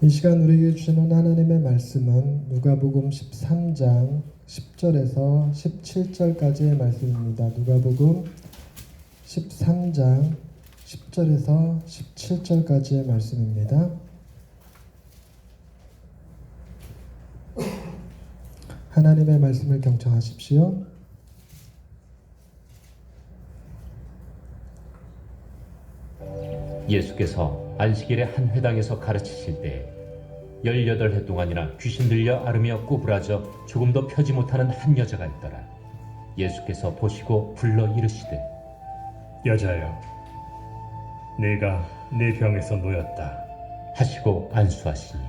이 시간 우리에게 주시는 하나님의 말씀은 누가복음 13장 10절에서 17절까지의 말씀입니다. 누가복음 13장 10절에서 17절까지의 말씀입니다. 하나님의 말씀을 경청하십시오. 예수께서 안식일에 한 회당에서 가르치실 때 18해 동안이나 귀신 들려 앓으며 구부라져 조금도 펴지 못하는 한 여자가 있더라. 예수께서 보시고 불러 이르시되 여자여, 네가 네 병에서 놓였다 하시고 안수하시니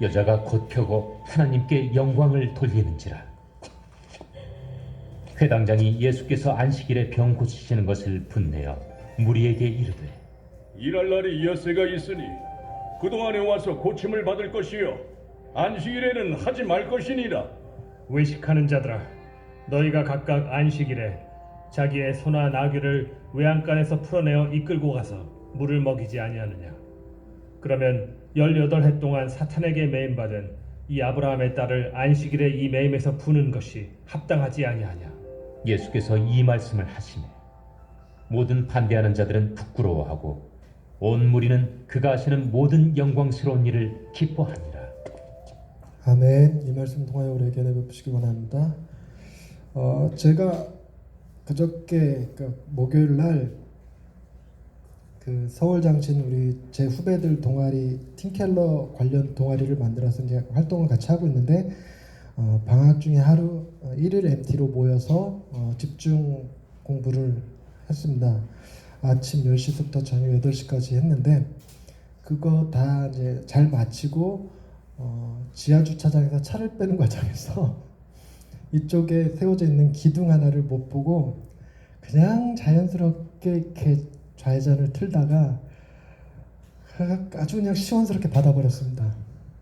여자가 곧 펴고 하나님께 영광을 돌리는지라. 회당장이 예수께서 안식일에 병 고치시는 것을 분내어 무리에게 이르되 일할 날이 엿새가 있으니 그동안에 와서 고침을 받을 것이요 안식일에는 하지 말 것이니라. 외식하는 자들아, 너희가 각각 안식일에 자기의 소나 나귀를 외양간에서 풀어내어 이끌고 가서 물을 먹이지 아니하느냐. 그러면 18해 동안 사탄에게 매임받은 이 아브라함의 딸을 안식일에 이 매임에서 푸는 것이 합당하지 아니하냐. 예수께서 이 말씀을 하시매 모든 반대하는 자들은 부끄러워하고 온 무리는 그가 하시는 모든 영광스러운 일을 기뻐하니라. 아멘. 이 말씀 통하여 우리에게 내베푸시기 원합니다. 제가 그저께 목요일 날 서울 장신 우리 제 후배들 동아리 팀켈러 관련 동아리를 만들어서 이제 활동을 같이 하고 있는데 방학 중에 하루 1일 MT로 모여서 집중 공부를 했습니다. 아침 10시부터 저녁 8시까지 했는데 그거 다 이제 잘 마치고 지하 주차장에서 차를 빼는 과정에서 이쪽에 세워져 있는 기둥 하나를 못 보고 그냥 자연스럽게 이렇게 좌회전을 틀다가 아주 그냥 시원스럽게 받아버렸습니다.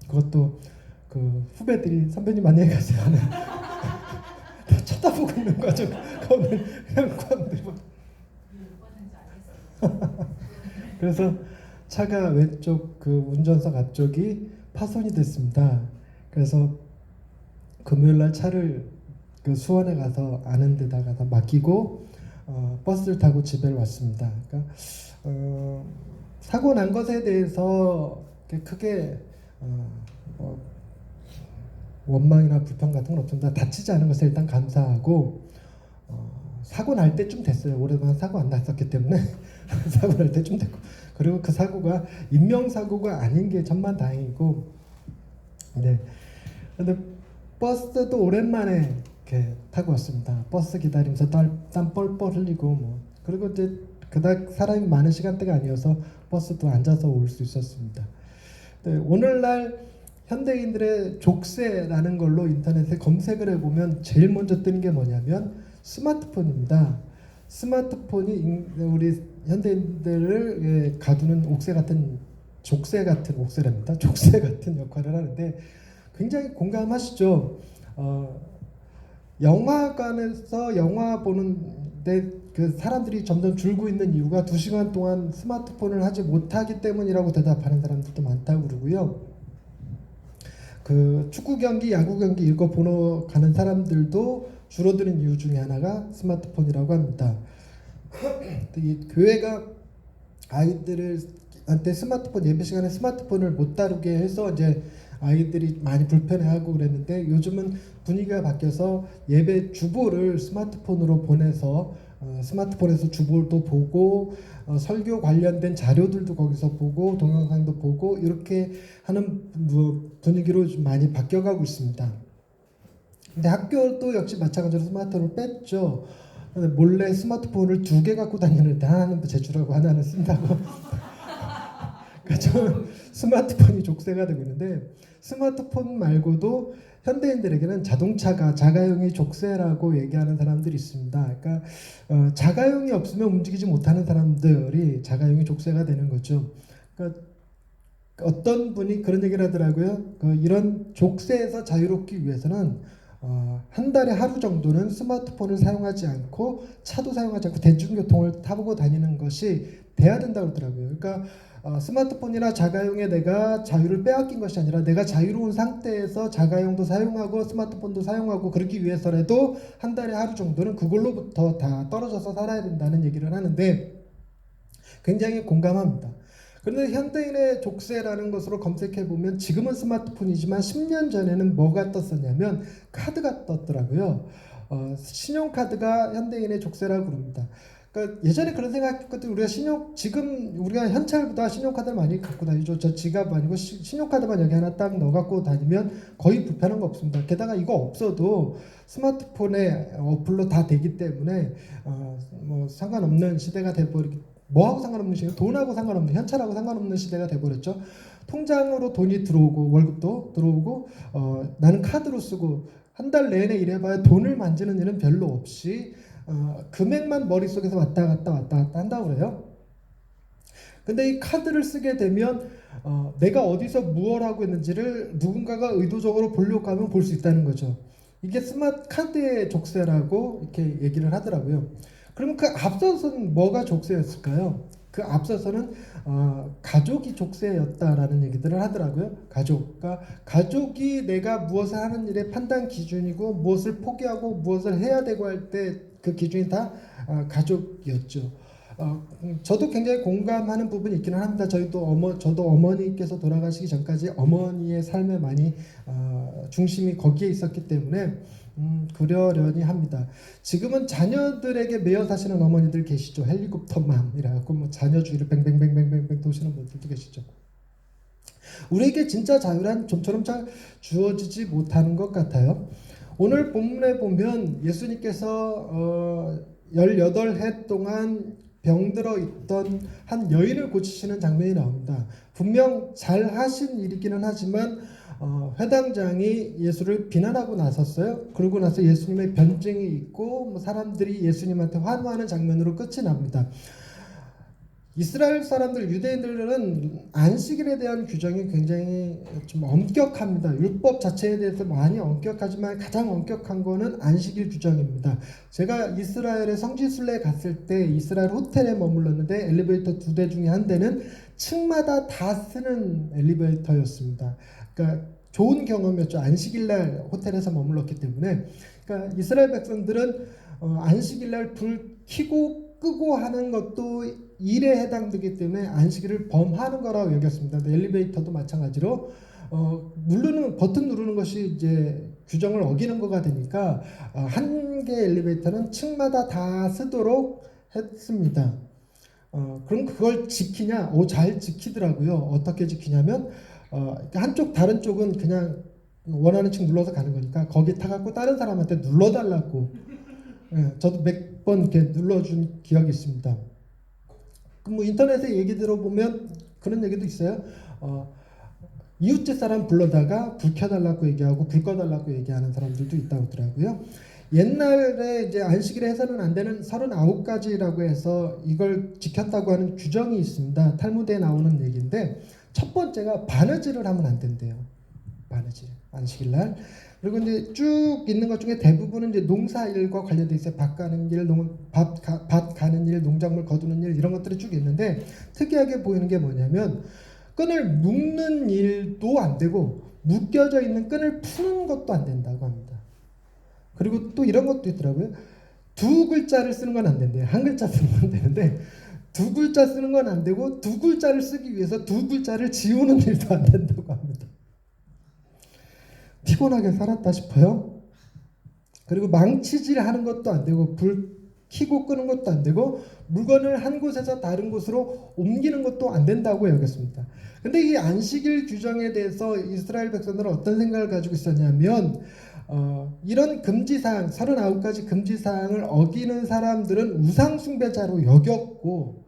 그것도 그 후배들이 선배님 안녕히 가세요 하는 쳐다보고 있는 과정. 그거는 그냥 건드리고 그래서 차가 왼쪽 그 운전석 앞쪽이 파손이 됐습니다. 그래서 금요일날 차를 그 수원에 가서 아는 데다 가서 맡기고 버스를 타고 집에 왔습니다. 그러니까 사고 난 것에 대해서 크게 원망이나 불평 같은 건 없습니다. 다치지 않은 것에 일단 감사하고 사고 날 때쯤 됐어요. 오래동안 사고 안 났었기 때문에 사고 날 때쯤 됐고, 그리고 그 사고가 인명사고가 아닌 게 천만다행이고, 네. 근데 버스도 오랜만에 이렇게 타고 왔습니다. 버스 기다리면서 땀 뻘뻘 흘리고 뭐, 그리고 이제 그닥 사람이 많은 시간대가 아니어서 버스도 앉아서 올 수 있었습니다. 네, 오늘날 현대인들의 족쇄라는 걸로 인터넷에 검색을 해보면 제일 먼저 뜨는 게 뭐냐면 스마트폰입니다. 스마트폰이 우리 현대인들을 가두는 족쇄 같은 역할을 하는데 굉장히 공감하시죠? 영화관에서 영화 보는데 그 사람들이 점점 줄고 있는 이유가 2시간 동안 스마트폰을 하지 못하기 때문이라고 대답하는 사람들도 많다고 그러고요. 그 축구 경기, 야구 경기 이거 보러 가는 사람들도 줄어드는 이유 중에 하나가 스마트폰이라고 합니다. 이 교회가 아이들한테 스마트폰 예배 시간에 스마트폰을 못 다루게 해서 이제 아이들이 많이 불편해하고 그랬는데 요즘은 분위기가 바뀌어서 예배 주보를 스마트폰으로 보내서 스마트폰에서 주보도 보고 설교 관련된 자료들도 거기서 보고 동영상도 보고 이렇게 하는 분위기로 좀 많이 바뀌어가고 있습니다. 근데 학교도 역시 마찬가지로 스마트폰을 뺐죠. 몰래 스마트폰을 2개 갖고 다니는데 하나는 제출하고 하나는 쓴다고. 그러니까 스마트폰이 족쇄가 되고 있는데 스마트폰 말고도 현대인들에게는 자동차가 자가용이 족쇄라고 얘기하는 사람들이 있습니다. 그러니까 자가용이 없으면 움직이지 못하는 사람들이 자가용이 족쇄가 되는 거죠. 그러니까 어떤 분이 그런 얘기를 하더라고요. 이런 족쇄에서 자유롭기 위해서는 한 달에 하루 정도는 스마트폰을 사용하지 않고 차도 사용하지 않고 대중교통을 타고 다니는 것이 돼야 된다고 그러더라고요. 그러니까 스마트폰이나 자가용에 내가 자유를 빼앗긴 것이 아니라 내가 자유로운 상태에서 자가용도 사용하고 스마트폰도 사용하고 그러기 위해서라도 한 달에 하루 정도는 그걸로부터 다 떨어져서 살아야 된다는 얘기를 하는데 굉장히 공감합니다. 그런데 현대인의 족쇄라는 것으로 검색해 보면 지금은 스마트폰이지만 10년 전에는 뭐가 떴었냐면 카드가 떴더라고요. 신용카드가 현대인의 족쇄라고 부릅니다. 그러니까 예전에 그런 생각했거든요. 지금 우리가 현찰보다 신용카드를 많이 갖고 다니죠. 저 지갑 아니고 신용카드만 여기 하나 딱 넣어 갖고 다니면 거의 불편한 거 없습니다. 게다가 이거 없어도 스마트폰에 어플로 다 되기 때문에 뭐 상관없는 시대가 돼버리기. 뭐하고 상관없는 시대, 돈하고 상관없는, 현찰하고 상관없는 시대가 돼버렸죠. 통장으로 돈이 들어오고 월급도 들어오고 나는 카드로 쓰고 한 달 내내 일해봐야 돈을 만지는 일은 별로 없이 금액만 머릿속에서 왔다 갔다 한다고 그래요. 근데 이 카드를 쓰게 되면 내가 어디서 무엇 하고 있는지를 누군가가 의도적으로 보려고 하면 볼 수 있다는 거죠. 이게 스마트 카드의 족쇄라고 이렇게 얘기를 하더라고요. 그럼 그 앞서서는 뭐가 족쇄였을까요? 그 앞서서는 가족이 족쇄였다라는 얘기들을 하더라고요. 그러니까 가족이 내가 무엇을 하는 일의 판단 기준이고 무엇을 포기하고 무엇을 해야 되고 할 때 그 기준이 다 가족이었죠. 저도 굉장히 공감하는 부분이 있기는 합니다. 저도 어머니께서 돌아가시기 전까지 어머니의 삶에 많이 중심이 거기에 있었기 때문에 그러려니 합니다. 지금은 자녀들에게 매여 사시는 어머니들 계시죠. 헬리콥터맘이라고 뭐 자녀주의를 뱅뱅뱅뱅뱅뱅 도시는 분들도 계시죠. 우리에게 진짜 자유란 좀처럼 잘 주어지지 못하는 것 같아요. 오늘 본문에 보면 예수님께서 18해 동안 병들어 있던 한 여인을 고치시는 장면이 나옵니다. 분명 잘 하신 일이기는 하지만 회당장이 예수를 비난하고 나섰어요. 그러고 나서 예수님의 변증이 있고 뭐 사람들이 예수님한테 환호하는 장면으로 끝이 납니다. 이스라엘 사람들, 유대인들은 안식일에 대한 규정이 굉장히 좀 엄격합니다. 율법 자체에 대해서 많이 엄격하지만 가장 엄격한 거는 안식일 규정입니다. 제가 이스라엘의 성지순례에 갔을 때 이스라엘 호텔에 머물렀는데 엘리베이터 2대 중에 한 대는 층마다 다 쓰는 엘리베이터였습니다. 그러니까 좋은 경험이었죠. 안식일날 호텔에서 머물렀기 때문에. 그러니까 이스라엘 백성들은 안식일날 불 켜고 끄고 하는 것도 일에 해당되기 때문에 안식일을 범하는 거라고 여겼습니다. 엘리베이터도 마찬가지로 버튼 누르는 것이 이제 규정을 어기는 거가 되니까 한 개 엘리베이터는 층마다 다 쓰도록 했습니다. 그럼 그걸 지키냐? 잘 지키더라고요. 어떻게 지키냐면 한쪽 다른 쪽은 그냥 원하는 층 눌러서 가는 거니까 거기 타갖고 다른 사람한테 눌러달라고 저도 몇 번 이렇게 눌러준 기억이 있습니다. 뭐 인터넷에 얘기 들어보면 그런 얘기도 있어요. 이웃집 사람 불러다가 불 켜달라고 얘기하고 불 꺼달라고 얘기하는 사람들도 있다고 하더라고요. 옛날에 이제 안식일에 해서는 안 되는 39가지라고 해서 이걸 지켰다고 하는 규정이 있습니다. 탈무드에 나오는 얘기인데 첫 번째가 바느질을 하면 안 된대요. 바느질 안식일날. 그리고 이제 쭉 있는 것 중에 대부분은 이제 농사일과 관련돼 있어요. 밭 가는 일, 밭 가는 일, 농작물 거두는 일 이런 것들이 쭉 있는데 특이하게 보이는 게 뭐냐면 끈을 묶는 일도 안 되고 묶여져 있는 끈을 푸는 것도 안 된다고 합니다. 그리고 또 이런 것도 있더라고요. 두 글자를 쓰는 건 안 된대요. 한 글자 쓰는 건 되는데 두 글자 쓰는 건 안 되고 두 글자를 쓰기 위해서 두 글자를 지우는 일도 안 된다고 합니다. 피곤하게 살았다 싶어요. 그리고 망치질 하는 것도 안 되고 불 켜고 끄는 것도 안 되고 물건을 한 곳에서 다른 곳으로 옮기는 것도 안 된다고 여겼습니다. 근데 이 안식일 규정에 대해서 이스라엘 백성들은 어떤 생각을 가지고 있었냐면 이런 금지사항 39가지 금지사항을 어기는 사람들은 우상숭배자로 여겼고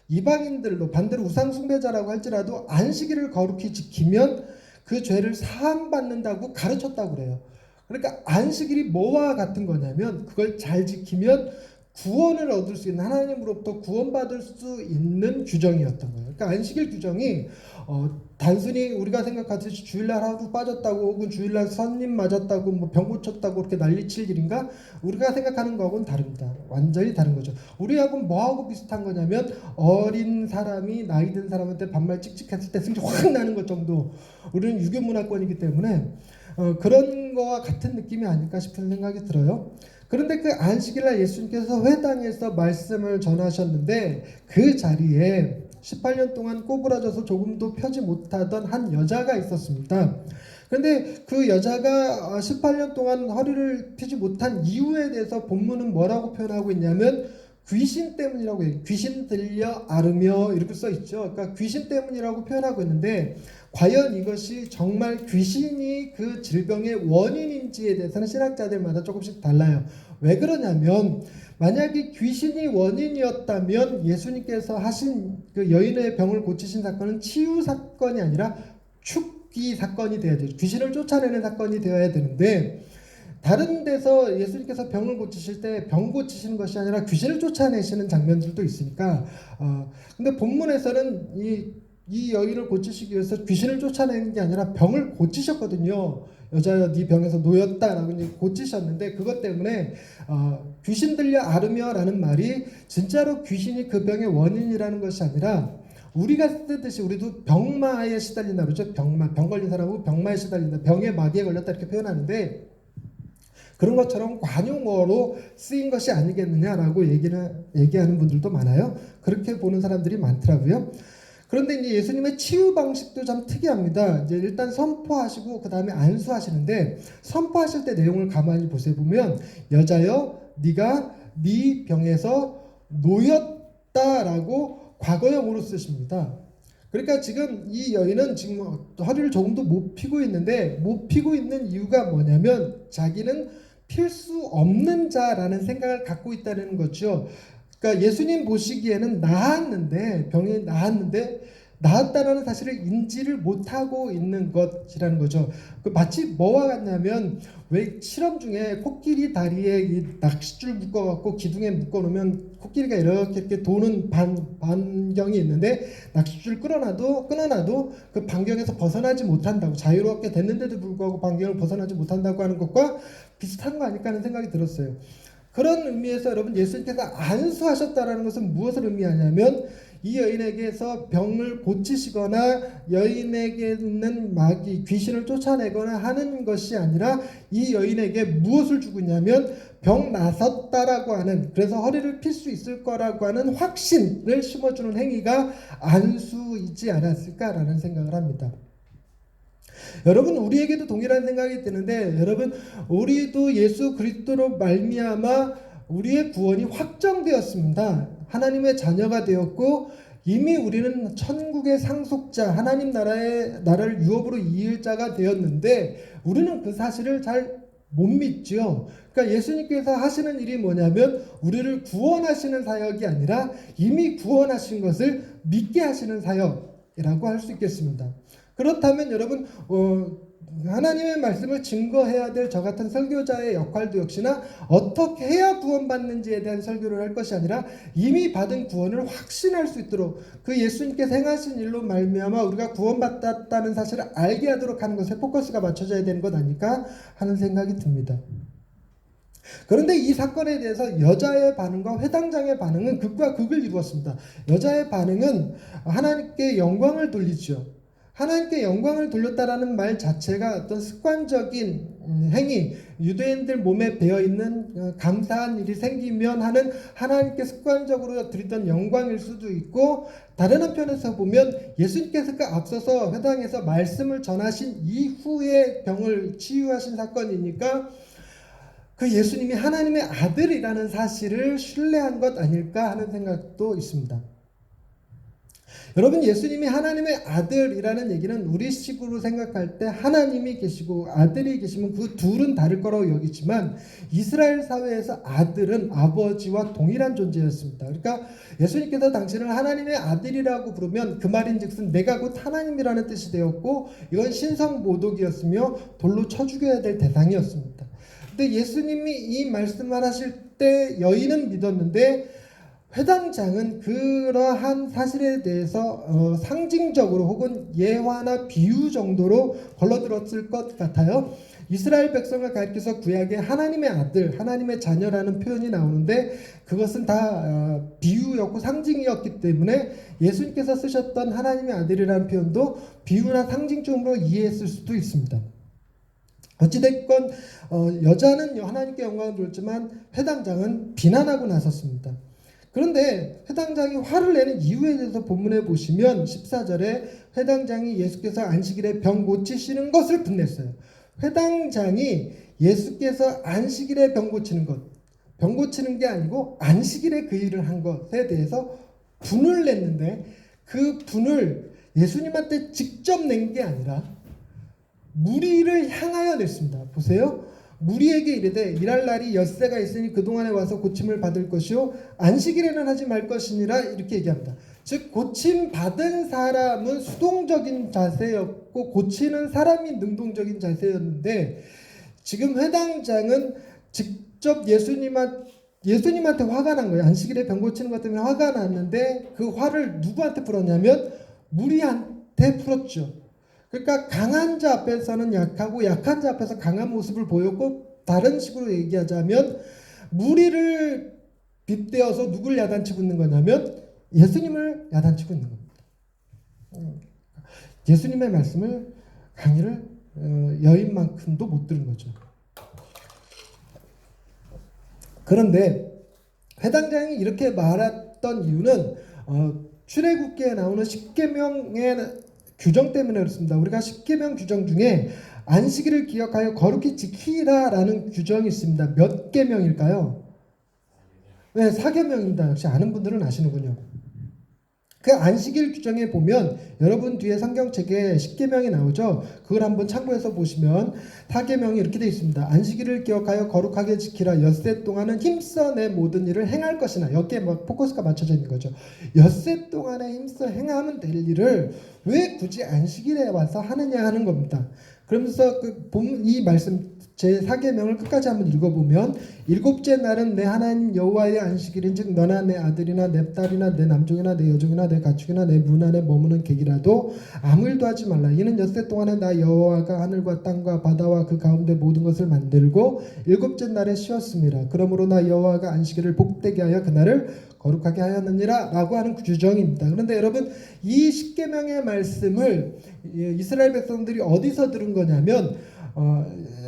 이방인들도 반대로 우상숭배자라고 할지라도 안식일을 거룩히 지키면 그 죄를 사함받는다고 가르쳤다고 그래요. 그러니까 안식일이 뭐와 같은 거냐면 그걸 잘 지키면 구원을 얻을 수 있는, 하나님으로부터 구원받을 수 있는 규정이었던 거예요. 그러니까 안식일 규정이 단순히 우리가 생각하듯이 주일날 하루 빠졌다고 혹은 주일날 선님 맞았다고 뭐 병 고쳤다고 그렇게 난리칠 일인가, 우리가 생각하는 거하고는 다릅니다. 완전히 다른 거죠. 우리하고는 뭐하고 비슷한 거냐면 어린 사람이 나이 든 사람한테 반말 찍찍했을 때 승질 확 나는 것 정도. 우리는 유교 문화권이기 때문에 그런 거와 같은 느낌이 아닐까 싶은 생각이 들어요. 그런데 그 안식일날 예수님께서 회당에서 말씀을 전하셨는데 그 자리에 18년 동안 꼬부라져서 조금도 펴지 못하던 한 여자가 있었습니다. 그런데 그 여자가 18년 동안 허리를 펴지 못한 이유에 대해서 본문은 뭐라고 표현하고 있냐면 귀신 때문이라고 해요. 귀신 들려 앓으며 이렇게 써 있죠. 그러니까 귀신 때문이라고 표현하고 있는데 과연 이것이 정말 귀신이 그 질병의 원인인지에 대해서는 신학자들마다 조금씩 달라요. 왜 그러냐면 만약에 귀신이 원인이었다면 예수님께서 하신 그 여인의 병을 고치신 사건은 치유 사건이 아니라 축기 사건이 되어야 돼요. 귀신을 쫓아내는 사건이 되어야 되는데 다른 데서 예수님께서 병을 고치실 때 병 고치시는 것이 아니라 귀신을 쫓아내시는 장면들도 있으니까 근데 본문에서는 이 여인을 고치시기 위해서 귀신을 쫓아내는 게 아니라 병을 고치셨거든요. 여자여 네 병에서 놓였다라고 이제 고치셨는데 그것 때문에 귀신 들려 앓으며 라는 말이 진짜로 귀신이 그 병의 원인이라는 것이 아니라 우리가 쓰듯이 우리도 병마에 시달린다 그러죠. 병 걸린 사람은 병마에 시달린다, 병의 마귀에 걸렸다 이렇게 표현하는데 그런 것처럼 관용어로 쓰인 것이 아니겠느냐라고 얘기하는 분들도 많아요. 그렇게 보는 사람들이 많더라고요. 그런데 이제 예수님의 치유 방식도 참 특이합니다. 이제 일단 선포하시고 그 다음에 안수하시는데 선포하실 때 내용을 가만히 보면 여자여 네가 네 병에서 놓였다라고 과거형으로 쓰십니다. 그러니까 지금 이 여인은 지금 허리를 조금도 못 펴고 있는데 못 펴고 있는 이유가 뭐냐면 자기는 필 수 없는 자라는 생각을 갖고 있다는 거죠. 그러니까 예수님 보시기에는 나았는데 병이 나았다는 사실을 인지를 못하고 있는 것이라는 거죠. 마치 뭐와 같냐면 왜 실험 중에 코끼리 다리에 이 낚싯줄 묶어갖고 기둥에 묶어놓으면 코끼리가 이렇게 도는 반경이 있는데 낚싯줄 끊어놔도 그 반경에서 벗어나지 못한다고, 자유롭게 됐는데도 불구하고 반경을 벗어나지 못한다고 하는 것과 비슷한 거 아닐까 하는 생각이 들었어요. 그런 의미에서 여러분 예수님께서 안수하셨다라는 것은 무엇을 의미하냐면 이 여인에게서 병을 고치시거나 여인에게 있는 마귀 귀신을 쫓아내거나 하는 것이 아니라 이 여인에게 무엇을 주고 있냐면 병 나섰다라고 하는, 그래서 허리를 필 수 있을 거라고 하는 확신을 심어주는 행위가 안수이지 않았을까라는 생각을 합니다. 여러분 우리에게도 동일한 생각이 드는데 여러분 우리도 예수 그리스도로 말미암아 우리의 구원이 확정되었습니다. 하나님의 자녀가 되었고 이미 우리는 천국의 상속자, 하나님 나라를 유업으로 이을 자가 되었는데 우리는 그 사실을 잘 못 믿죠. 그러니까 예수님께서 하시는 일이 뭐냐면 우리를 구원하시는 사역이 아니라 이미 구원하신 것을 믿게 하시는 사역이라고 할 수 있겠습니다. 그렇다면 여러분 하나님의 말씀을 증거해야 될 저 같은 설교자의 역할도 역시나 어떻게 해야 구원받는지에 대한 설교를 할 것이 아니라 이미 받은 구원을 확신할 수 있도록 그 예수님께서 행하신 일로 말미암아 우리가 구원받았다는 사실을 알게 하도록 하는 것에 포커스가 맞춰져야 되는 것 아닐까 하는 생각이 듭니다. 그런데 이 사건에 대해서 여자의 반응과 회당장의 반응은 극과 극을 이루었습니다. 여자의 반응은 하나님께 영광을 돌리죠. 하나님께 영광을 돌렸다라는 말 자체가 어떤 습관적인 행위, 유대인들 몸에 배어있는 감사한 일이 생기면 하는 하나님께 습관적으로 드리던 영광일 수도 있고, 다른 한편에서 보면 예수님께서 그 앞서서 회당에서 말씀을 전하신 이후에 병을 치유하신 사건이니까 그 예수님이 하나님의 아들이라는 사실을 신뢰한 것 아닐까 하는 생각도 있습니다. 여러분 예수님이 하나님의 아들이라는 얘기는 우리식으로 생각할 때 하나님이 계시고 아들이 계시면 그 둘은 다를 거라고 여기지만 이스라엘 사회에서 아들은 아버지와 동일한 존재였습니다. 그러니까 예수님께서 당신을 하나님의 아들이라고 부르면 그 말인즉슨 내가 곧 하나님이라는 뜻이 되었고 이건 신성모독이었으며 돌로 쳐 죽여야 될 대상이었습니다. 근데 예수님이 이 말씀을 하실 때 여인은 믿었는데 회당장은 그러한 사실에 대해서 상징적으로 혹은 예화나 비유 정도로 걸러들었을 것 같아요. 이스라엘 백성을 가리켜서 구약에 하나님의 아들, 하나님의 자녀라는 표현이 나오는데 그것은 다 비유였고 상징이었기 때문에 예수님께서 쓰셨던 하나님의 아들이라는 표현도 비유나 상징적으로 이해했을 수도 있습니다. 어찌됐건 여자는 하나님께 영광을 돌지만 회당장은 비난하고 나섰습니다. 그런데 회당장이 화를 내는 이유에 대해서 본문에 보시면 14절에 회당장이 예수께서 안식일에 병 고치시는 것을 분냈어요. 회당장이 예수께서 안식일에 병 고치는 것, 병 고치는 게 아니고 안식일에 그 일을 한 것에 대해서 분을 냈는데 그 분을 예수님한테 직접 낸 게 아니라 무리를 향하여 냈습니다. 보세요. 무리에게 이르되 일할 날이 엿새가 있으니 그동안에 와서 고침을 받을 것이요 안식일에는 하지 말 것이니라 이렇게 얘기합니다. 즉 고침 받은 사람은 수동적인 자세였고 고치는 사람이 능동적인 자세였는데 지금 회당장은 직접 예수님한테 화가 난 거예요. 안식일에 병 고치는 것 때문에 화가 났는데 그 화를 누구한테 풀었냐면 무리한테 풀었죠. 그러니까 강한 자 앞에서는 약하고 약한 자 앞에서 강한 모습을 보였고 다른 식으로 얘기하자면 무리를 빗대어서 누굴 야단치고 있는 거냐면 예수님을 야단치고 있는 겁니다. 예수님의 말씀을 강의를 여인만큼도 못 들은 거죠. 그런데 회당장이 이렇게 말했던 이유는 출애굽기에 나오는 십계명의 규정 때문에 그렇습니다. 우리가 십계명 규정 중에 안식일을 기억하여 거룩히 지키라라는 규정이 있습니다. 몇 계명일까요? 네, 4계명입니다. 역시 아는 분들은 아시는군요. 그 안식일 규정에 보면 여러분 뒤에 성경책에 십계명이 나오죠. 그걸 한번 참고해서 보시면 4계명이 이렇게 되어 있습니다. 안식일을 기억하여 거룩하게 지키라. 엿새 동안은 힘써 내 모든 일을 행할 것이나 여기에 막 포커스가 맞춰져 있는 거죠. 엿새 동안에 힘써 행하면 될 일을 왜 굳이 안식일에 와서 하느냐 하는 겁니다. 그러면서 이 말씀 제4계명을 끝까지 한번 읽어보면 일곱째 날은 내 하나님 여호와의 안식일인즉 너나 내 아들이나 내 딸이나 내 남종이나 내 여종이나 내 가축이나 내 문 안에 머무는 객이라도 아무 일도 하지 말라. 이는 엿새 동안에 나 여호와가 하늘과 땅과 바다와 그 가운데 모든 것을 만들고 일곱째 날에 쉬었습니다. 그러므로 나 여호와가 안식일을 복되게 하여 그날을 거룩하게 하였느니라 라고 하는 규정입니다. 그런데 여러분 이 십계명의 말씀을 이스라엘 백성들이 어디서 들은 거냐면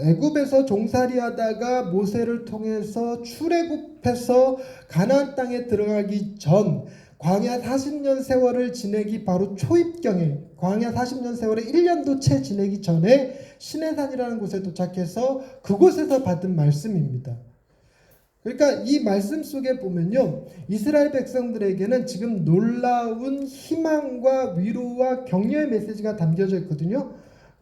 애굽에서 종살이하다가 모세를 통해서 출애굽해서 가나안 땅에 들어가기 전 광야 40년 세월을 지내기 바로 초입경에 광야 40년 세월을 1년도 채 지내기 전에 시내산이라는 곳에 도착해서 그곳에서 받은 말씀입니다. 그러니까 이 말씀 속에 보면요, 이스라엘 백성들에게는 지금 놀라운 희망과 위로와 격려의 메시지가 담겨져 있거든요.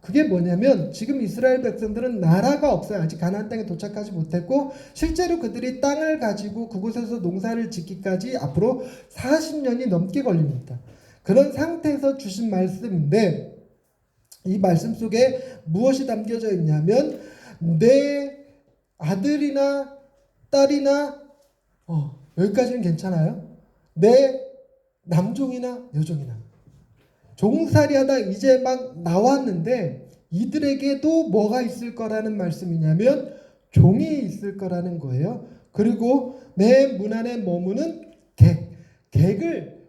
그게 뭐냐면 지금 이스라엘 백성들은 나라가 없어요. 아직 가나안 땅에 도착하지 못했고 실제로 그들이 땅을 가지고 그곳에서 농사를 짓기까지 앞으로 40년이 넘게 걸립니다. 그런 상태에서 주신 말씀인데 이 말씀 속에 무엇이 담겨져 있냐면 내 아들이나 딸이나 여기까지는 괜찮아요. 내 남종이나 여종이나 종살이하다 이제 막 나왔는데 이들에게도 뭐가 있을 거라는 말씀이냐면 종이 있을 거라는 거예요. 그리고 내 문 안에 머무는 객을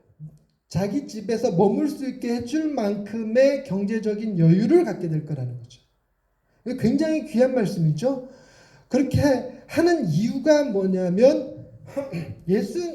자기 집에서 머물 수 있게 해줄 만큼의 경제적인 여유를 갖게 될 거라는 거죠. 굉장히 귀한 말씀이죠. 그렇게 하는 이유가 뭐냐면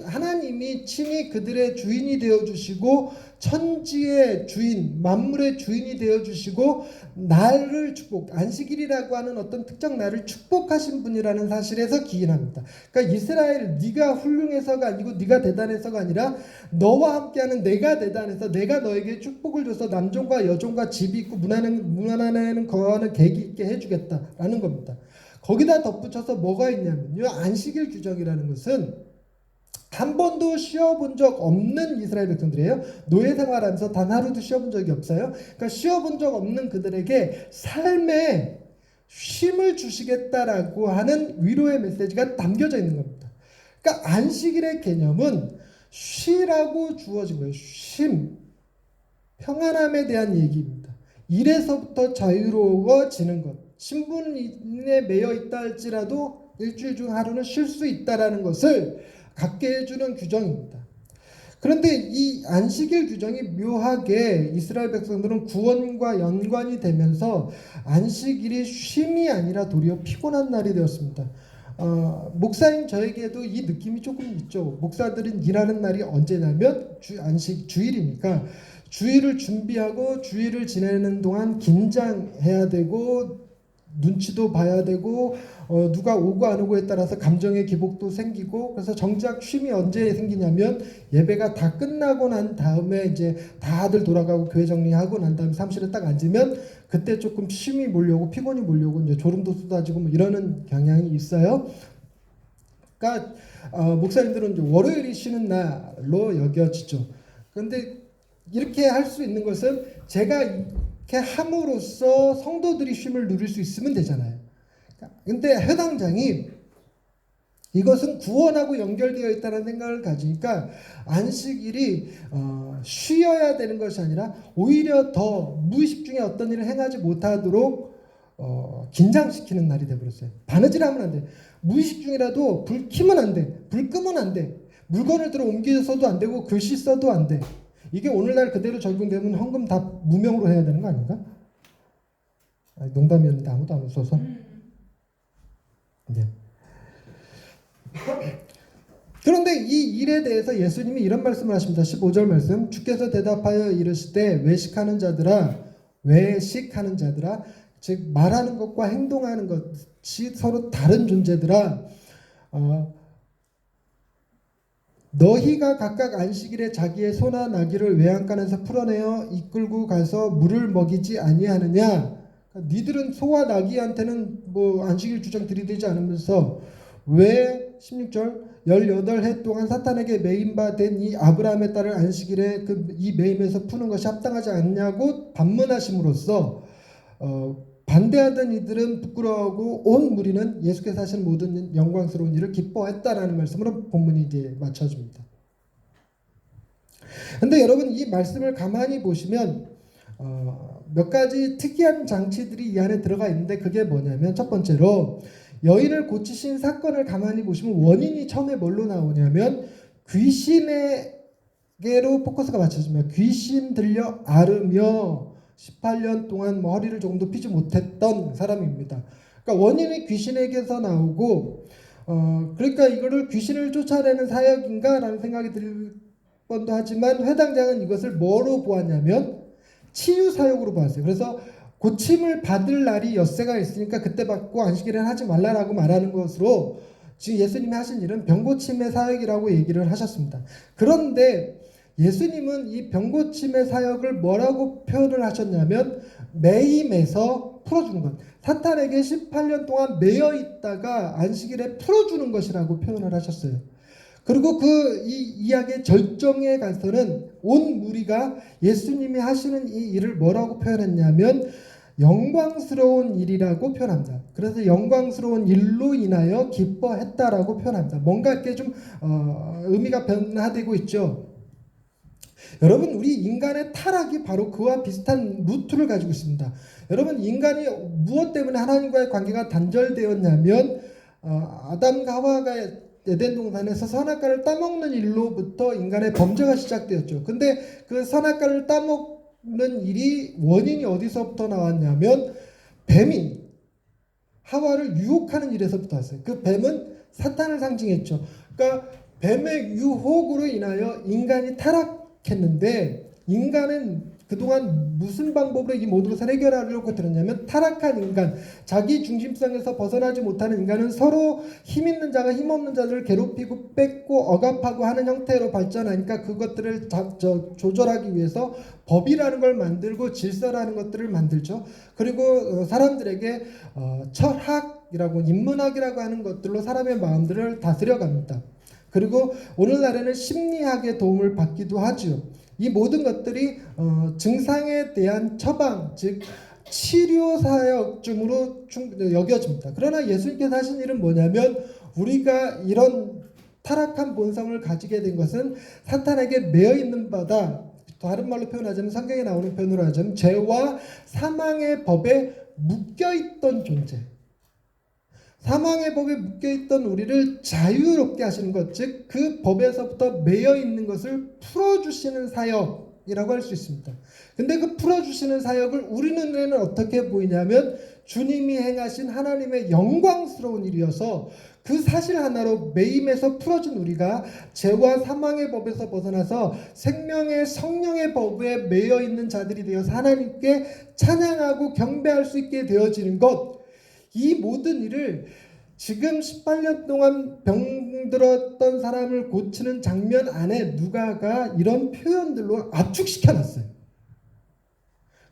하나님이 친히 그들의 주인이 되어주시고 천지의 주인, 만물의 주인이 되어주시고 날을 안식일이라고 하는 어떤 특정 날을 축복하신 분이라는 사실에서 기인합니다. 그러니까 이스라엘 네가 훌륭해서가 아니고 네가 대단해서가 아니라 너와 함께하는 내가 대단해서 내가 너에게 축복을 줘서 남종과 여종과 집이 있고 문 안에는 거하는 객이 있게 해주겠다라는 겁니다. 거기다 덧붙여서 뭐가 있냐면요, 안식일 규정이라는 것은 한 번도 쉬어본 적 없는 이스라엘 백성들이에요. 노예 생활하면서 단 하루도 쉬어본 적이 없어요. 그러니까 쉬어본 적 없는 그들에게 삶에 쉼을 주시겠다라고 하는 위로의 메시지가 담겨져 있는 겁니다. 그러니까 안식일의 개념은 쉬라고 주어진 거예요. 쉼, 평안함에 대한 얘기입니다. 일에서부터 자유로워지는 것. 신분에 매여 있다 할지라도 일주일 중 하루는 쉴 수 있다라는 것을 갖게 해주는 규정입니다. 그런데 이 안식일 규정이 묘하게 이스라엘 백성들은 구원과 연관이 되면서 안식일이 쉼이 아니라 도리어 피곤한 날이 되었습니다. 목사인 저에게도 이 느낌이 조금 있죠. 목사들은 일하는 날이 언제냐면 주일이니까 주일을 준비하고 주일을 지내는 동안 긴장해야 되고 눈치도 봐야 되고 누가 오고 안 오고에 따라서 감정의 기복도 생기고, 그래서 정작 쉼이 언제 생기냐면 예배가 다 끝나고 난 다음에 이제 다들 돌아가고 교회 정리하고 난 다음에 사무실에 딱 앉으면 그때 조금 쉼이 몰려오고 피곤이 몰려오고 이제 졸음도 쏟아지고 뭐 이러는 경향이 있어요. 그러니까 목사님들은 이제 월요일이 쉬는 날로 여겨지죠. 그런데 이렇게 할 수 있는 것은 제가 이렇게 함으로써 성도들이 쉼을 누릴 수 있으면 되잖아요. 근데 해당장이 이것은 구원하고 연결되어 있다는 생각을 가지니까 안식일이 쉬어야 되는 것이 아니라 오히려 더 무의식 중에 어떤 일을 행하지 못하도록 긴장시키는 날이 되어버렸어요. 바느질하면 안 돼. 무의식 중이라도 불 켜면 안 돼. 불 끄면 안 돼. 물건을 들어 옮겨서도 안 되고 글씨 써도 안 돼. 이게 오늘날 그대로 적용되면 헌금 다 무명으로 해야 되는 거 아닌가? 농담이었는데 아무도 안 웃어서. 네. 그런데 이 일에 대해서 예수님이 이런 말씀을 하십니다. 15절 말씀. 주께서 대답하여 이르시되 외식하는 자들아, 즉 말하는 것과 행동하는 것이 서로 다른 존재들아, 너희가 각각 안식일에 자기의 소나 나귀를 외양간에서 풀어내어 이끌고 가서 물을 먹이지 아니하느냐. 그러니까 니들은 소와 나귀한테는 뭐 안식일 주장 들이대지 않으면서 왜 16절 18해 동안 사탄에게 매임 바 된 이 아브라함의 딸을 안식일에 이 매임에서 푸는 것이 합당하지 않냐고 반문하심으로써 반대하던 이들은 부끄러워하고 온 무리는 예수께서 하신 모든 영광스러운 일을 기뻐했다라는 말씀으로 본문이 이제 맞춰집니다. 근데 여러분 이 말씀을 가만히 보시면 몇 가지 특이한 장치들이 이 안에 들어가 있는데 그게 뭐냐면 첫 번째로 여인을 고치신 사건을 가만히 보시면 원인이 처음에 뭘로 나오냐면 귀신에게로 포커스가 맞춰집니다. 귀신 들려 앓으며 18년 동안 뭐 허리를 조금도 펴지 못했던 사람입니다. 그러니까 원인이 귀신에게서 나오고 그러니까 이거를 귀신을 쫓아내는 사역인가라는 생각이 들 뻔도 하지만 회당장은 이것을 뭐로 보았냐면 치유 사역으로 보았어요. 그래서 고침을 받을 날이 엿새가 있으니까 그때 받고 안식일에는 하지 말라라고 말하는 것으로 지금 예수님이 하신 일은 병고침의 사역이라고 얘기를 하셨습니다. 그런데 예수님은 이 병고침의 사역을 뭐라고 표현을 하셨냐면 매임에서 풀어주는 것, 사탄에게 18년 동안 매여 있다가 안식일에 풀어주는 것이라고 표현을 하셨어요. 그리고 이 이야기의 절정에 가서는 온 무리가 예수님이 하시는 이 일을 뭐라고 표현했냐면 영광스러운 일이라고 표현합니다. 그래서 영광스러운 일로 인하여 기뻐했다라고 표현합니다. 뭔가 이렇게 좀 의미가 변화되고 있죠. 여러분 우리 인간의 타락이 바로 그와 비슷한 루트를 가지고 있습니다. 여러분 인간이 무엇 때문에 하나님과의 관계가 단절되었냐면 아담과 하와가 에덴 동산에서 선악과를 따먹는 일로부터 인간의 범죄가 시작되었죠. 근데 그 선악과를 따먹는 일이 원인이 어디서부터 나왔냐면 뱀이 하와를 유혹하는 일에서부터 왔어요. 그 뱀은 사탄을 상징했죠. 그러니까 뱀의 유혹으로 인하여 인간이 타락했는데 인간은 그동안 무슨 방법으로 이 모든 것을 해결하려고 들었냐면 타락한 인간, 자기 중심성에서 벗어나지 못하는 인간은 서로 힘 있는 자가 힘 없는 자들을 괴롭히고 뺏고 억압하고 하는 형태로 발전하니까 그것들을 조절하기 위해서 법이라는 걸 만들고 질서라는 것들을 만들죠. 그리고 사람들에게 철학이라고 인문학이라고 하는 것들로 사람의 마음들을 다스려 갑니다. 그리고 오늘날에는 심리학의 도움을 받기도 하죠. 이 모든 것들이 증상에 대한 처방, 즉 치료 사역중으로 여겨집니다. 그러나 예수님께서 하신 일은 뭐냐면 우리가 이런 타락한 본성을 가지게 된 것은 사탄에게 매여 있는 바다. 다른 말로 표현하자면 성경에 나오는 표현으로 하자면 죄와 사망의 법에 묶여있던 존재. 사망의 법에 묶여있던 우리를 자유롭게 하시는 것, 즉 그 법에서부터 매여 있는 것을 풀어주시는 사역이라고 할 수 있습니다. 근데 그 풀어주시는 사역을 우리 눈에는 어떻게 보이냐면 주님이 행하신 하나님의 영광스러운 일이어서 그 사실 하나로 매임에서 풀어진 우리가 죄와 사망의 법에서 벗어나서 생명의 성령의 법에 매여 있는 자들이 되어서 하나님께 찬양하고 경배할 수 있게 되어지는 것, 이 모든 일을 지금 18년 동안 병들었던 사람을 고치는 장면 안에 누가가 이런 표현들로 압축시켜 놨어요.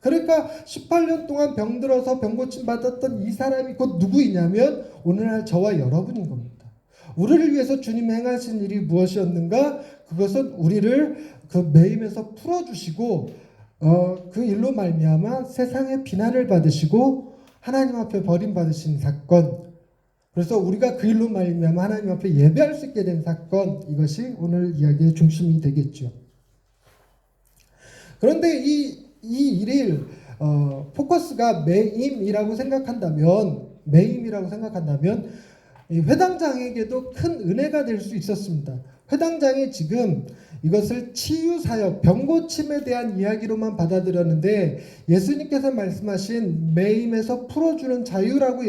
그러니까 18년 동안 병들어서 병고침 받았던 이 사람이 곧 누구이냐면 오늘날 저와 여러분인 겁니다. 우리를 위해서 주님이 행하신 일이 무엇이었는가? 그것은 우리를 그 매임에서 풀어주시고 그 일로 말미암아 세상의 비난을 받으시고 하나님 앞에 버림받으신 사건, 그래서 우리가 그 일로 말미암아 하나님 앞에 예배할 수 있게 된 사건, 이것이 오늘 이야기의 중심이 되겠죠. 그런데 이 일을 포커스가 매임이라고 생각한다면 이 회당장에게도 큰 은혜가 될 수 있었습니다. 회당장이 지금 이것을 치유사역, 병고침에 대한 이야기로만 받아들였는데 예수님께서 말씀하신 매임에서 풀어주는 자유라고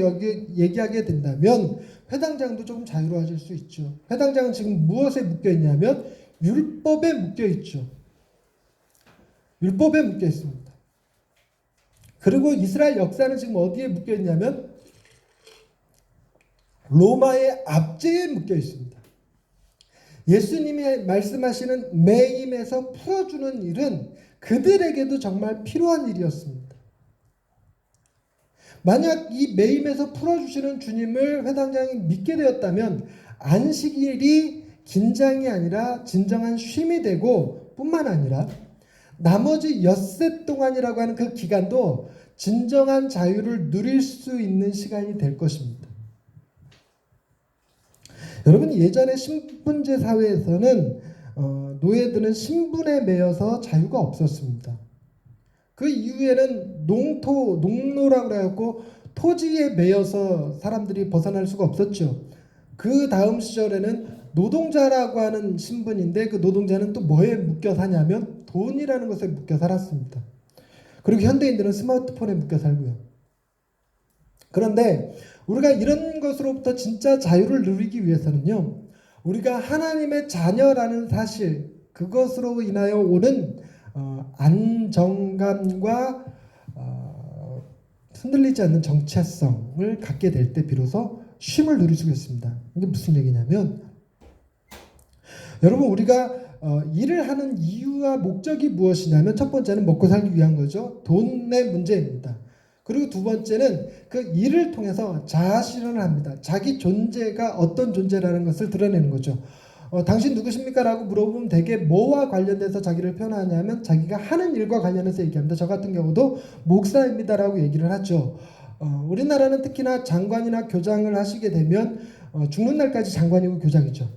얘기하게 된다면 회당장도 조금 자유로워질 수 있죠. 회당장은 지금 무엇에 묶여있냐면 율법에 묶여있죠. 율법에 묶여있습니다. 그리고 이스라엘 역사는 지금 어디에 묶여있냐면 로마의 압제에 묶여있습니다. 예수님이 말씀하시는 매임에서 풀어주는 일은 그들에게도 정말 필요한 일이었습니다. 만약 이 매임에서 풀어주시는 주님을 회당장이 믿게 되었다면 안식일이 긴장이 아니라 진정한 쉼이 되고 뿐만 아니라 나머지 엿새 동안이라고 하는 그 기간도 진정한 자유를 누릴 수 있는 시간이 될 것입니다. 여러분, 예전에 신분제 사회에서는 노예들은 신분에 매여서 자유가 없었습니다. 그 이후에는 농노라고 해갖고 토지에 매여서 사람들이 벗어날 수가 없었죠. 그 다음 시절에는 노동자라고 하는 신분인데 그 노동자는 또 뭐에 묶여 사냐면 돈이라는 것에 묶여 살았습니다. 그리고 현대인들은 스마트폰에 묶여 살고요. 그런데 우리가 이런 것으로부터 진짜 자유를 누리기 위해서는요, 우리가 하나님의 자녀라는 사실, 그것으로 인하여 오는 안정감과 흔들리지 않는 정체성을 갖게 될 때 비로소 쉼을 누릴 수가 있습니다. 이게 무슨 얘기냐면, 여러분, 우리가 일을 하는 이유와 목적이 무엇이냐면 첫 번째는 먹고 살기 위한 거죠. 돈의 문제입니다. 그리고 두 번째는 그 일을 통해서 자아 실현을 합니다. 자기 존재가 어떤 존재라는 것을 드러내는 거죠. 당신 누구십니까? 라고 물어보면 대개 뭐와 관련돼서 자기를 표현하냐면 자기가 하는 일과 관련해서 얘기합니다. 저 같은 경우도 목사입니다 라고 얘기를 하죠. 우리나라는 특히나 장관이나 교장을 하시게 되면 죽는 날까지 장관이고 교장이죠.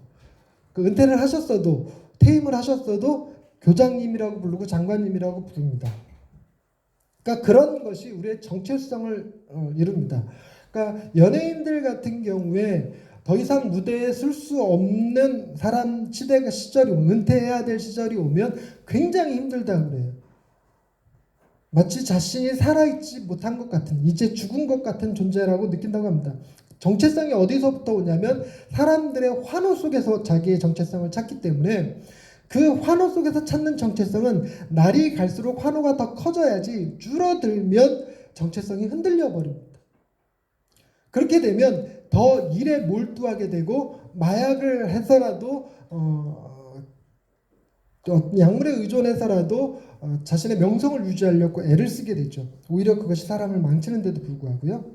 그 은퇴를 하셨어도 퇴임을 하셨어도 교장님이라고 부르고 장관님이라고 부릅니다. 그러니까 그런 것이 우리의 정체성을 이룹니다. 그러니까 연예인들 같은 경우에 더 이상 무대에 설 수 없는 사람 시절이 오면, 은퇴해야 될 시절이 오면 굉장히 힘들다고 그래요. 마치 자신이 살아있지 못한 것 같은, 이제 죽은 것 같은 존재라고 느낀다고 합니다. 정체성이 어디서부터 오냐면 사람들의 환호 속에서 자기의 정체성을 찾기 때문에 그 환호 속에서 찾는 정체성은 날이 갈수록 환호가 더 커져야지 줄어들면 정체성이 흔들려 버립니다. 그렇게 되면 더 일에 몰두하게 되고 마약을 해서라도 약물에 의존해서라도 자신의 명성을 유지하려고 애를 쓰게 되죠. 오히려 그것이 사람을 망치는 데도 불구하고요.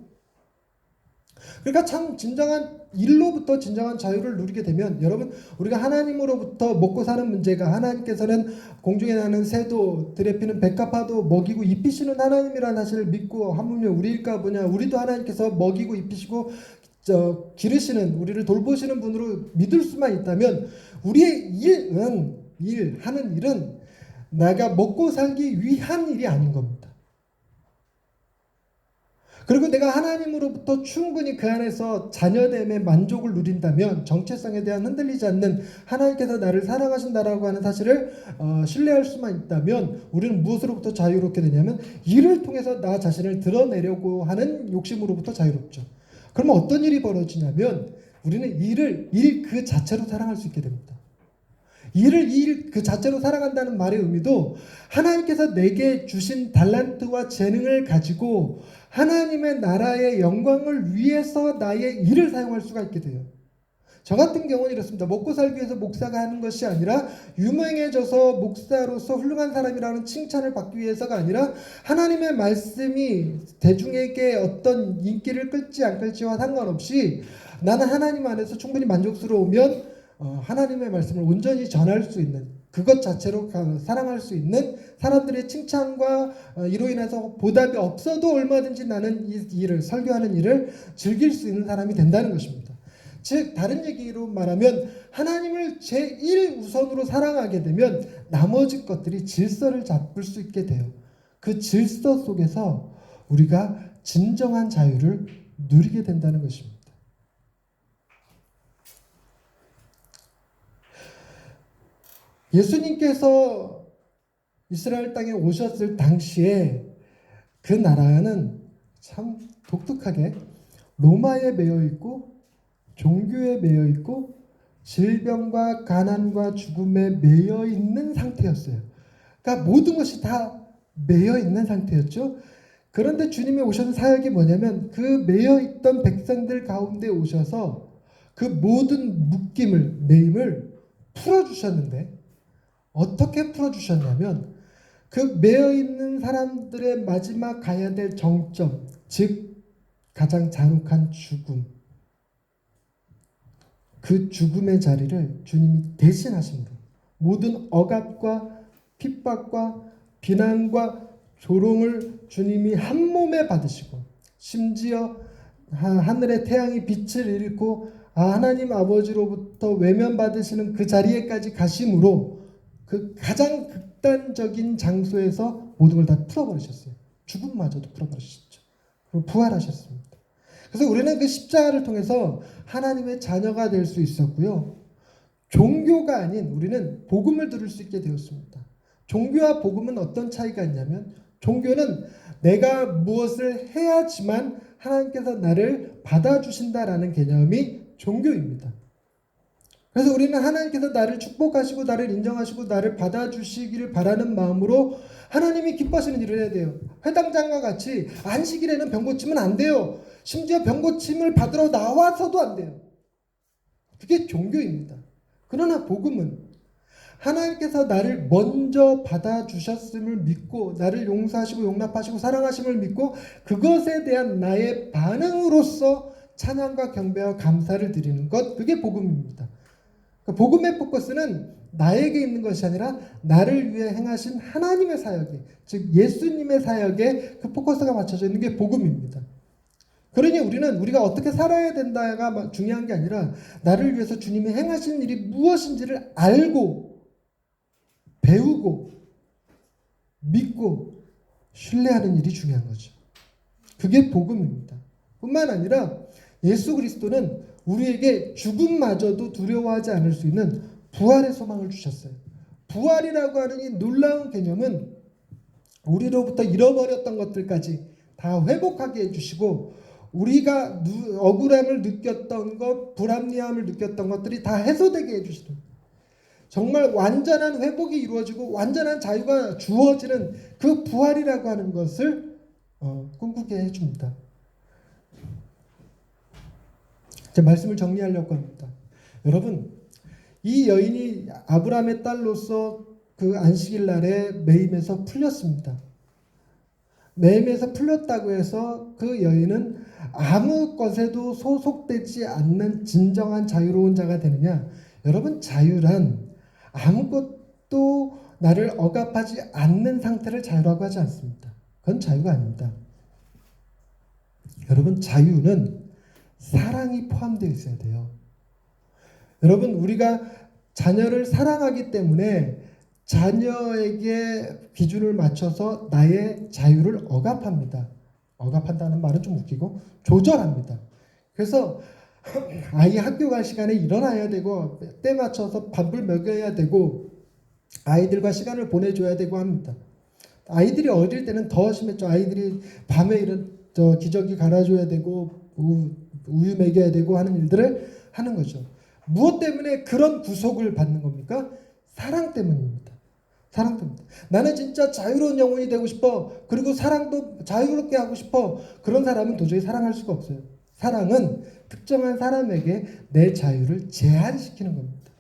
그러니까 참 진정한 일로부터 진정한 자유를 누리게 되면, 여러분, 우리가 하나님으로부터 먹고 사는 문제가, 하나님께서는 공중에 나는 새도 들에 피는 백합화도 먹이고 입히시는 하나님이라는 사실을 믿고 하물며 우리일까 보냐, 우리도 하나님께서 먹이고 입히시고 기르시는, 우리를 돌보시는 분으로 믿을 수만 있다면 우리의 하는 일은 내가 먹고 살기 위한 일이 아닌 겁니다. 그리고 내가 하나님으로부터 충분히 그 안에서 자녀됨의 만족을 누린다면, 정체성에 대한 흔들리지 않는 하나님께서 나를 사랑하신다라고 하는 사실을 신뢰할 수만 있다면 우리는 무엇으로부터 자유롭게 되냐면 일을 통해서 나 자신을 드러내려고 하는 욕심으로부터 자유롭죠. 그러면 어떤 일이 벌어지냐면 우리는 일 그 자체로 사랑할 수 있게 됩니다. 일 그 자체로 살아간다는 말의 의미도 하나님께서 내게 주신 달란트와 재능을 가지고 하나님의 나라의 영광을 위해서 나의 일을 사용할 수가 있게 돼요. 저 같은 경우는 이렇습니다. 먹고 살기 위해서 목사가 하는 것이 아니라 유명해져서 목사로서 훌륭한 사람이라는 칭찬을 받기 위해서가 아니라 하나님의 말씀이 대중에게 어떤 인기를 끌지 안 끌지와 상관없이 나는 하나님 안에서 충분히 만족스러우면 하나님의 말씀을 온전히 전할 수 있는, 그것 자체로 사랑할 수 있는, 사람들의 칭찬과 이로 인해서 보답이 없어도 얼마든지 나는 이 일을, 설교하는 일을 즐길 수 있는 사람이 된다는 것입니다. 즉 다른 얘기로 말하면 하나님을 제1우선으로 사랑하게 되면 나머지 것들이 질서를 잡을 수 있게 돼요. 그 질서 속에서 우리가 진정한 자유를 누리게 된다는 것입니다. 예수님께서 이스라엘 땅에 오셨을 당시에 그 나라는 참 독특하게 로마에 매여 있고 종교에 매여 있고 질병과 가난과 죽음에 매여 있는 상태였어요. 그러니까 모든 것이 다 매여 있는 상태였죠. 그런데 주님이 오신 사역이 뭐냐면 그 매여 있던 백성들 가운데 오셔서 그 모든 매임을 풀어주셨는데, 어떻게 풀어주셨냐면 그 매여있는 사람들의 마지막 가야 될 정점, 즉 가장 잔혹한 죽음, 그 죽음의 자리를 주님이 대신하심으로 모든 억압과 핍박과 비난과 조롱을 주님이 한 몸에 받으시고, 심지어 하늘의 태양이 빛을 잃고 하나님 아버지로부터 외면받으시는 그 자리에까지 가심으로 그 가장 극단적인 장소에서 모든 걸 다 풀어버리셨어요. 죽음마저도 풀어버리셨죠. 그리고 부활하셨습니다. 그래서 우리는 그 십자가를 통해서 하나님의 자녀가 될 수 있었고요. 종교가 아닌 우리는 복음을 들을 수 있게 되었습니다. 종교와 복음은 어떤 차이가 있냐면, 종교는 내가 무엇을 해야지만 하나님께서 나를 받아주신다라는 개념이 종교입니다. 그래서 우리는 하나님께서 나를 축복하시고 나를 인정하시고 나를 받아주시기를 바라는 마음으로 하나님이 기뻐하시는 일을 해야 돼요. 회당장과 같이 안식일에는 병 고치면 안 돼요. 심지어 병 고침을 받으러 나와서도 안 돼요. 그게 종교입니다. 그러나 복음은 하나님께서 나를 먼저 받아주셨음을 믿고 나를 용서하시고 용납하시고 사랑하심을 믿고 그것에 대한 나의 반응으로서 찬양과 경배와 감사를 드리는 것, 그게 복음입니다. 복음의 포커스는 나에게 있는 것이 아니라 나를 위해 행하신 하나님의 사역에, 즉 예수님의 사역에 그 포커스가 맞춰져 있는 게 복음입니다. 그러니 우리가 어떻게 살아야 된다가 중요한 게 아니라 나를 위해서 주님이 행하신 일이 무엇인지를 알고 배우고 믿고 신뢰하는 일이 중요한 거죠. 그게 복음입니다. 뿐만 아니라 예수 그리스도는 우리에게 죽음마저도 두려워하지 않을 수 있는 부활의 소망을 주셨어요. 부활이라고 하는 이 놀라운 개념은 우리로부터 잃어버렸던 것들까지 다 회복하게 해주시고, 우리가 억울함을 느꼈던 것, 불합리함을 느꼈던 것들이 다 해소되게 해주시는, 정말 완전한 회복이 이루어지고 완전한 자유가 주어지는 그 부활이라고 하는 것을 꿈꾸게 해줍니다. 제 말씀을 정리하려고 합니다. 여러분, 이 여인이 아브라함의 딸로서 그 안식일 날에 매임에서 풀렸습니다. 매임에서 풀렸다고 해서 그 여인은 아무 것에도 소속되지 않는 진정한 자유로운 자가 되느냐? 여러분, 자유란 아무것도 나를 억압하지 않는 상태를 자유라고 하지 않습니다. 그건 자유가 아닙니다. 여러분, 자유는 사랑이 포함되어 있어야 돼요. 여러분, 우리가 자녀를 사랑하기 때문에 자녀에게 기준을 맞춰서 나의 자유를 억압합니다. 억압한다는 말은 좀 웃기고 조절합니다. 그래서 아이 학교 갈 시간에 일어나야 되고 때 맞춰서 밥을 먹여야 되고 아이들과 시간을 보내줘야 되고 합니다. 아이들이 어릴 때는 더 심했죠. 아이들이 밤에 기저귀 갈아줘야 되고 우유 먹여야 되고 하는 일들을 하는 거죠. 무엇 때문에 그런 구속을 받는 겁니까? 사랑 때문입니다. 사랑 때문에. 나는 진짜 자유로운 영혼이 되고 싶어. 그리고 사랑도 자유롭게 하고 싶어. 그런 사람은 도저히 사랑할 수가 없어요. 사랑은 특정한 사람에게 내 자유를 제한시키는 겁니다.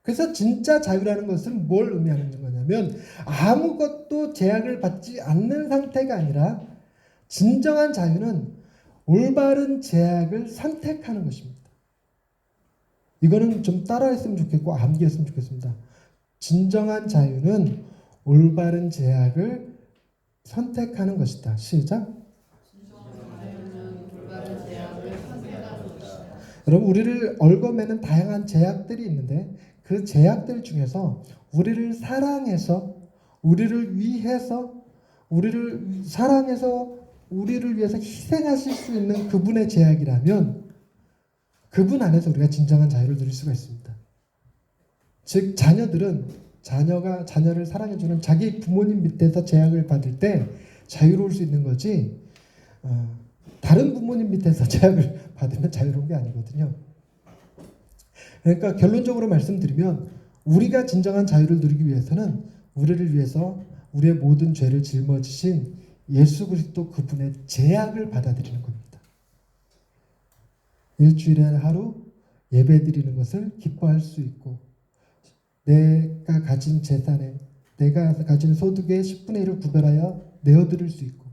그래서 진짜 자유라는 것은 뭘 의미하는 거냐면 아무것도 제약을 받지 않는 상태가 아니라 진정한 자유는 올바른 제약을 선택하는 것입니다. 이거는 좀 따라했으면 좋겠고 암기했으면 좋겠습니다. 진정한 자유는 올바른 제약을 선택하는 것이다. 시작. 여러분, 우리를 얽어매는 다양한 제약들이 있는데 그 제약들 중에서 우리를 사랑해서 우리를 위해서 우리를 사랑해서 우리를 위해서 희생하실 수 있는 그분의 제약이라면 그분 안에서 우리가 진정한 자유를 누릴 수가 있습니다. 즉 자녀들은 자녀가 자녀를 사랑해주는 자기 부모님 밑에서 제약을 받을 때 자유로울 수 있는 거지 다른 부모님 밑에서 제약을 받으면 자유로운 게 아니거든요. 그러니까 결론적으로 말씀드리면 우리가 진정한 자유를 누리기 위해서는 우리를 위해서 우리의 모든 죄를 짊어지신 예수 그리스도 그분의 제약을 받아들이는 겁니다. 일주일에 하루 예배 드리는 것을 기뻐할 수 있고 내가 가진 재산에 내가 가진 소득의 10분의 1을 구별하여 내어드릴 수 있고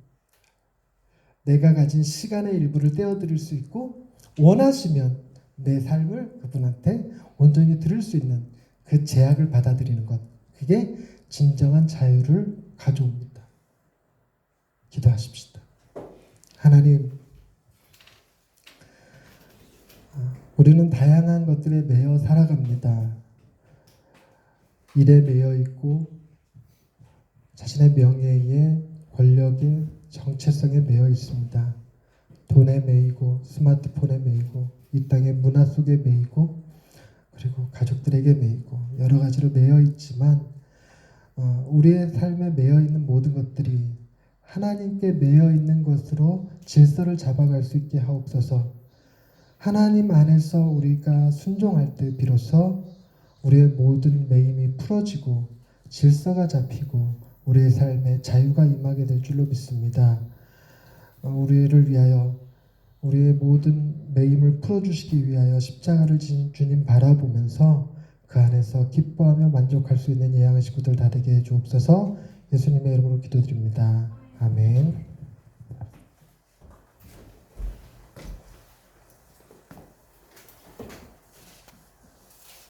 내가 가진 시간의 일부를 떼어드릴 수 있고 원하시면 내 삶을 그분한테 온전히 드릴 수 있는 그 제약을 받아들이는 것, 그게 진정한 자유를 가져옵니다. 기도하십시다. 하나님, 우리는 다양한 것들에 매여 살아갑니다. 일에 매여 있고 자신의 명예에 권력에 정체성에 매여 있습니다. 돈에 매이고 스마트폰에 매이고 이 땅의 문화 속에 매이고 그리고 가족들에게 매이고 여러 가지로 매여 있지만 우리의 삶에 매여 있는 모든 것들이 하나님께 매여 있는 것으로 질서를 잡아갈 수 있게 하옵소서. 하나님 안에서 우리가 순종할 때 비로소 우리의 모든 매임이 풀어지고 질서가 잡히고 우리의 삶에 자유가 임하게 될 줄로 믿습니다. 우리를 위하여 우리의 모든 매임을 풀어주시기 위하여 십자가를 지신 주님 바라보면서 그 안에서 기뻐하며 만족할 수 있는 예양의 식구들 다 되게 해 주옵소서. 예수님의 이름으로 기도드립니다. 아멘.